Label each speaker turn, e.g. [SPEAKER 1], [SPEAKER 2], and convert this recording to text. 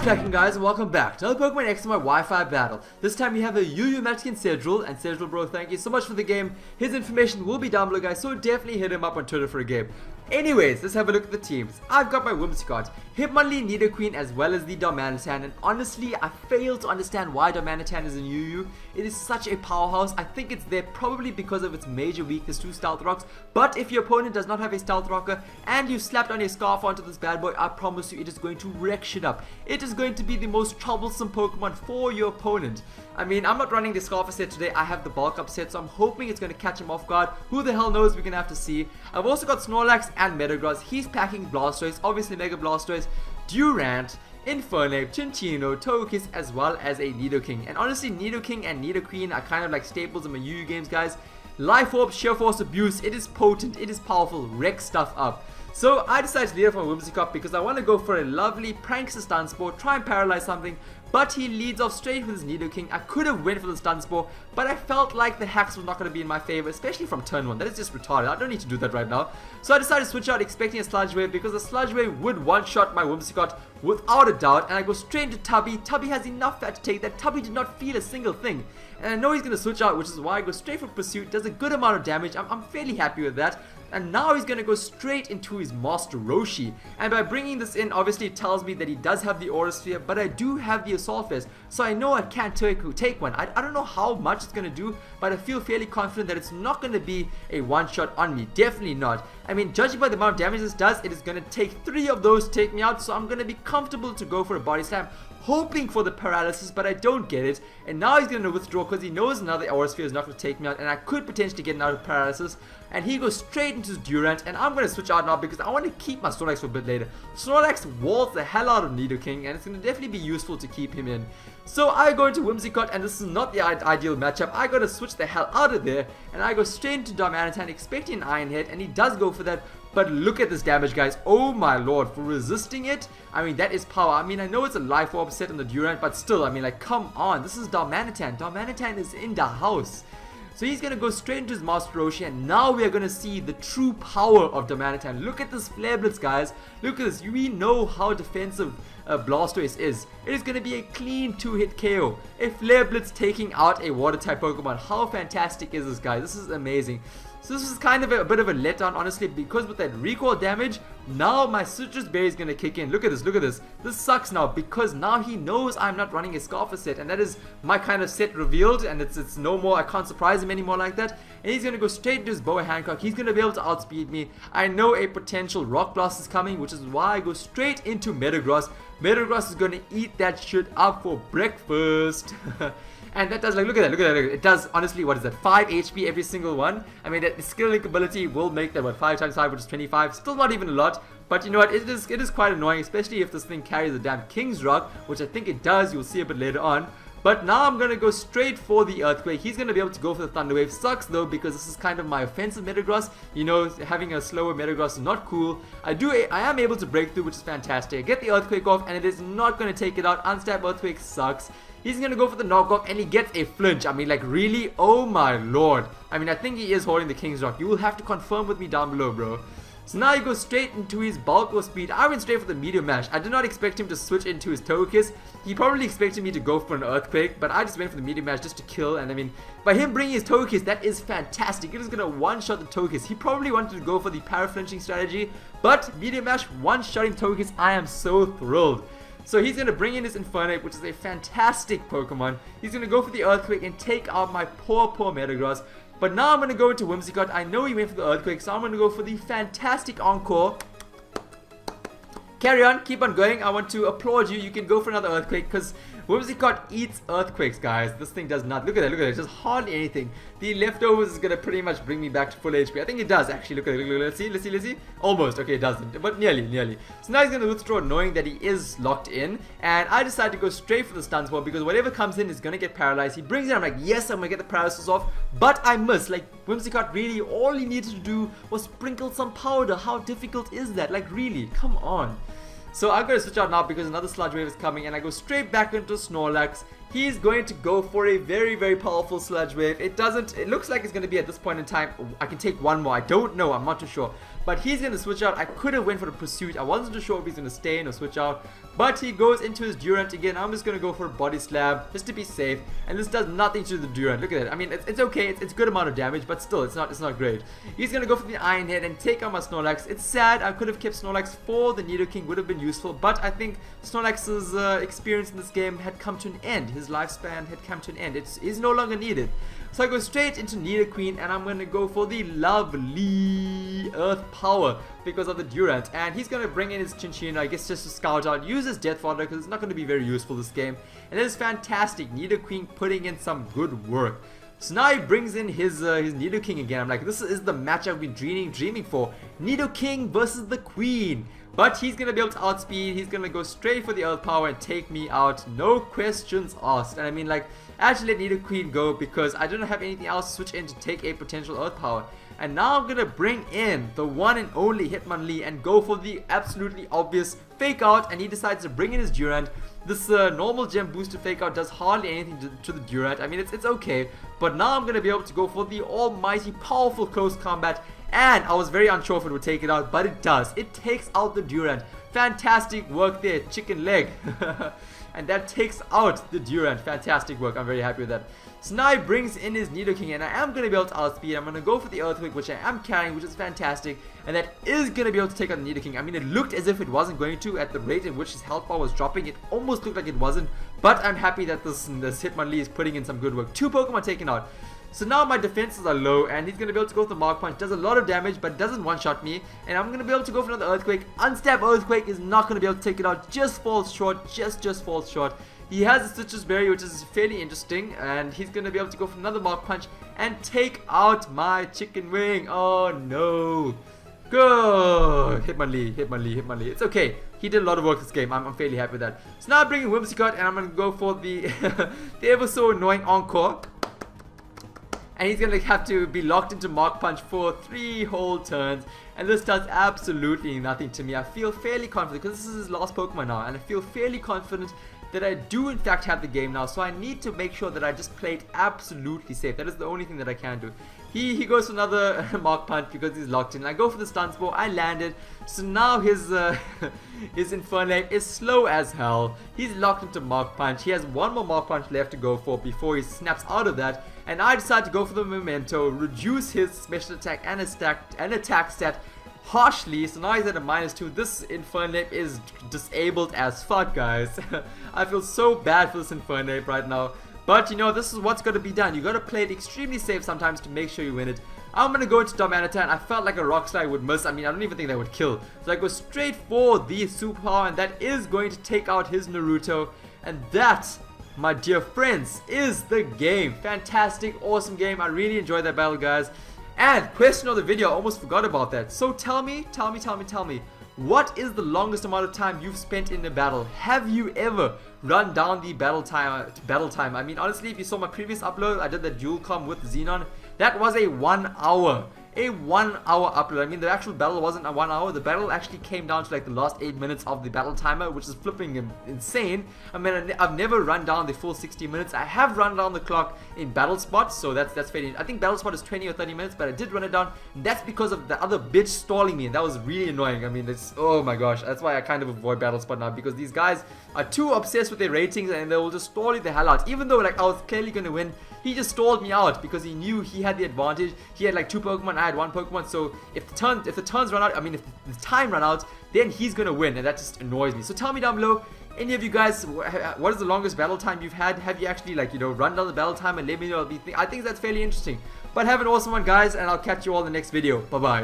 [SPEAKER 1] cracking, guys, and welcome back to another Pokemon X to my Wi-Fi battle. This time we have a UU Mexican Szedral, and Szedral, bro, thank you so much for the game. His information will be down below, guys, so definitely hit him up on Twitter for a game. Anyways, let's have a look at the teams. I've got my Whimsicott, Hitmonlee, Nidoqueen, as well as the Darmanitan, and honestly, I fail to understand why Darmanitan is in UU. It is such a powerhouse. I think it's there probably because of its major weakness to Stealth Rocks, but if your opponent does not have a Stealth Rocker, and you slapped on your Scarf onto this bad boy, I promise you it is going to wreck shit up. It is going to be the most troublesome Pokemon for your opponent. I mean, I'm not running the Scarfer set today, I have the Bulk Up set, so I'm hoping it's going to catch him off guard. Who the hell knows, we're going to have to see. I've also got Snorlax and Metagross. He's packing Blastoise, obviously Mega Blastoise, Durant, Infernape, Chinchino, Togekiss, as well as a Nidoking. And honestly, Nidoking and Nidoqueen are kind of like staples in my UU games, guys. Life Orb, Sheer Force Abuse, it is potent, it is powerful, wreck stuff up. So I decided to lead off on Whimsicott because I want to go for a lovely Prankster Stun Spore, try and paralyze something, but he leads off straight with his Nidoking. I could have went for the Stun Spore, but I felt like the hacks was not going to be in my favor, especially from turn 1. That is just retarded. I don't need to do that right now. So I decided to switch out expecting a Sludge Wave because the Sludge Wave would one-shot my Whimsicott without a doubt, and I go straight into Tubby. Tubby has enough fat to take that. Tubby did not feel a single thing, and I know he's going to switch out, which is why I go straight for Pursuit. Does a good amount of damage. I'm fairly happy with that. And now he's going to go straight into his Master Roshi. And by bringing this in, obviously it tells me that he does have the Aura Sphere, but I do have the Assault Vest. So I know I can't take one. I don't know how much it's going to do, but I feel fairly confident that it's not going to be a one-shot on me. Definitely not. I mean, judging by the amount of damage this does, it is going to take 3 of those to take me out. So I'm going to be comfortable to go for a Body Slam, hoping for the paralysis, but I don't get it. And now he's going to withdraw because he knows another Aura Sphere is not going to take me out, and I could potentially get another paralysis. And he goes straight into his Durant, and I'm going to switch out now because I want to keep my Snorlax for a bit later. Snorlax walls the hell out of Nidoking, and it's going to definitely be useful to keep him in. So I go into Whimsicott, and this is not the ideal matchup. I got to switch the hell out of there, and I go straight into Darmanitan expecting an Iron Head, and he does go for that. But look at this damage, guys. Oh my lord, for resisting it, I mean, that is power. I mean, I know it's a Life Orb set on the Durant, but still, I mean, like, come on. This is Darmanitan. Darmanitan is in the house. So he's going to go straight into his Master Roshi, and now we are going to see the true power of Darmanitan. Look at this Flare Blitz, guys. Look at this. We know how defensive Blastoise is. It is going to be a clean 2-hit KO. A Flare Blitz taking out a Water-type Pokemon. How fantastic is this, guys? This is amazing. So this is kind of a bit of a letdown, honestly, because with that recoil damage, now my Citrus Berry is going to kick in. Look at this, look at this. This sucks now because now he knows I'm not running a Scarfer set, and that is my kind of set revealed, and it's no more, I can't surprise him anymore like that. And he's going to go straight into his Boa Hancock. He's going to be able to outspeed me. I know a potential Rock Blast is coming, which is why I go straight into Metagross. Metagross is going to eat that shit up for breakfast. And that does, like, look at that, look at that, it does, honestly, what is that, 5 HP every single one? I mean, that skill link ability will make that, what, 5 times 5, which is 25, still not even a lot, but you know what, it is quite annoying, especially if this thing carries a damn King's Rock, which I think it does, you'll see a bit later on. But now I'm going to go straight for the Earthquake. He's going to be able to go for the Thunder Wave. Sucks though, because this is kind of my offensive Metagross. You know, having a slower Metagross is not cool. I am able to break through, which is fantastic. I get the Earthquake off, and it is not going to take it out. Unstab Earthquake sucks. He's going to go for the knockoff, and he gets a flinch. I mean, like, really? Oh my lord. I mean, I think he is holding the King's Rock. You will have to confirm with me down below, bro. So now he goes straight into his Bulk or Speed. I went straight for the Meteor Mash. I did not expect him to switch into his Togekiss. He probably expected me to go for an Earthquake, but I just went for the Meteor Mash just to kill. And I mean, by him bringing his Togekiss, that is fantastic. It is going to one-shot the Togekiss. He probably wanted to go for the Para-flinching strategy, but Meteor Mash one-shotting Togekiss, I am so thrilled. So he's going to bring in his Infernape, which is a fantastic Pokemon. He's going to go for the Earthquake and take out my poor Metagross. But now I'm going to go into Whimsicott. I know he went for the Earthquake, so I'm going to go for the fantastic Encore. Carry on, keep on going. I want to applaud you. You can go for another Earthquake because Whimsicott eats Earthquakes, guys. This thing does not. Look at that, look at that. Just hardly anything. The leftovers is going to pretty much bring me back to full HP. I think it does, actually. Look at it. Let's see. Almost. Okay, it doesn't. But nearly. So now he's going to withdraw, knowing that he is locked in. And I decide to go straight for the Stun Spore because whatever comes in is going to get paralyzed. He brings it. I'm like, yes, I'm going to get the paralysis off. But I miss. Like, Whimsicott really, all he needed to do was sprinkle some powder. How difficult is that? Like, really? Come on. So I'm going to switch out now because another Sludge Wave is coming, and I go straight back into Snorlax. he's going to go for a very, very powerful Sludge Wave. It looks like it's going to be at this point in time, I can take one more. I don't know, I'm not too sure. But he's going to switch out. I could have went for the Pursuit. I wasn't too sure if he's going to stay in or switch out. But he goes into his Durant again. I'm just going to go for a Body Slam just to be safe. And this does nothing to the Durant. Look at that. I mean, it's okay. It's good amount of damage, but still, it's not great. He's going to go for the Iron Head and take out my Snorlax. It's sad. I could have kept Snorlax for the Nidoking. Would have been useful. But I think Snorlax's experience in this game had come to an end. His lifespan had come to an end. It's no longer needed. So I go straight into Nidoqueen and I'm going to go for the lovely Earth Power because of the Durant. And he's going to bring in his Chinchilla, I guess, just to scout out. Use his Death Fodder because it's not going to be very useful this game. And it is fantastic. Nidoqueen putting in some good work. So now he brings in his Nidoking again. I'm like, this is the match I've been dreaming for. Nidoking versus the Queen. But he's going to be able to outspeed. He's going to go straight for the Earth Power and take me out. No questions asked. And I mean, like, I actually let Nidoqueen go because I didn't have anything else to switch in to take a potential Earth Power. And now I'm going to bring in the one and only Hitmonlee and go for the absolutely obvious Fake Out. And he decides to bring in his Durant. This normal gem booster Fake Out does hardly anything to the Durant. I mean, it's okay. But now I'm going to be able to go for the almighty powerful Close Combat. And I was very unsure if it would take it out, but it does. It takes out the Durant. Fantastic work there, chicken leg. And that takes out the Durant. Fantastic work. I'm very happy with that. So now he brings in his Nidoking, and I am going to be able to outspeed. I'm going to go for the Earthquake, which I am carrying, which is fantastic. And that is going to be able to take out the Nidoking. I mean, it looked as if it wasn't going to at the rate in which his health bar was dropping. It almost looked like it wasn't. But I'm happy that this Hitmonlee is putting in some good work. 2 Pokemon taken out. So now my defenses are low and he's going to be able to go for the Mark Punch. Does a lot of damage but doesn't one-shot me. And I'm going to be able to go for another Earthquake. Unstab Earthquake is not going to be able to take it out. Just falls short. Just falls short. He has a Citrus Berry, which is fairly interesting. And he's going to be able to go for another Mark Punch and take out my Chicken Wing. Oh no. Go! Hitmonlee. It's okay. He did a lot of work this game. I'm fairly happy with that. So now I'm bringing Whimsicott and I'm going to go for the, the ever so annoying Encore. And he's going to have to be locked into Mark Punch for 3 whole turns. And this does absolutely nothing to me. I feel fairly confident because this is his last Pokemon now. And I feel fairly confident that I do in fact have the game now. So I need to make sure that I just play it absolutely safe. That is the only thing that I can do. He goes for another Mark Punch because he's locked in. I go for the Stun Spore. I landed. So now his Infernape is slow as hell. He's locked into Mark Punch. He has one more Mark Punch left to go for before he snaps out of that. And I decide to go for the Memento, reduce his special attack and attack stat harshly. So now he's at a -2. This Infernape is disabled as fuck, guys. I feel so bad for this Infernape right now. But you know, this is what's got to be done. You got to play it extremely safe sometimes to make sure you win it. I'm going to go into Darmanitan and I felt like a Rock Slide would miss. I mean, I don't even think that would kill. So I go straight for the Superpower and that is going to take out his Naruto. And that, my dear friends, is the game. Fantastic, awesome game. I really enjoyed that battle, guys. And question of the video, I almost forgot about that. So tell me, what is the longest amount of time you've spent in a battle? Have you ever run down the battle time? I mean, honestly, if you saw my previous upload, I did the dual com with Xenon. That was a 1 hour. A 1 hour upload. I mean, the actual battle wasn't a 1 hour. The battle actually came down to like the last 8 minutes of the battle timer, which is flipping insane. I mean, I've never run down the full 60 minutes. I have run down the clock in battle spot, so that's fairly. I think battle spot is 20 or 30 minutes, but I did run it down. And that's because of the other bitch stalling me, and that was really annoying. I mean, it's, oh my gosh, that's why I kind of avoid battle spot now, because these guys are too obsessed with their ratings and they will just stall you the hell out. Even though like I was clearly gonna win, he just stalled me out because he knew he had the advantage. He had like 2 Pokemon, I had 1 Pokemon, so if the turns run out, I mean if the time run out, then he's gonna win, and that just annoys me. So tell me down below, any of you guys, what is the longest battle time you've had? Have you actually, like, you know, run down the battle time and let me know? I think that's fairly interesting. But have an awesome one, guys, and I'll catch you all in the next video. Bye bye.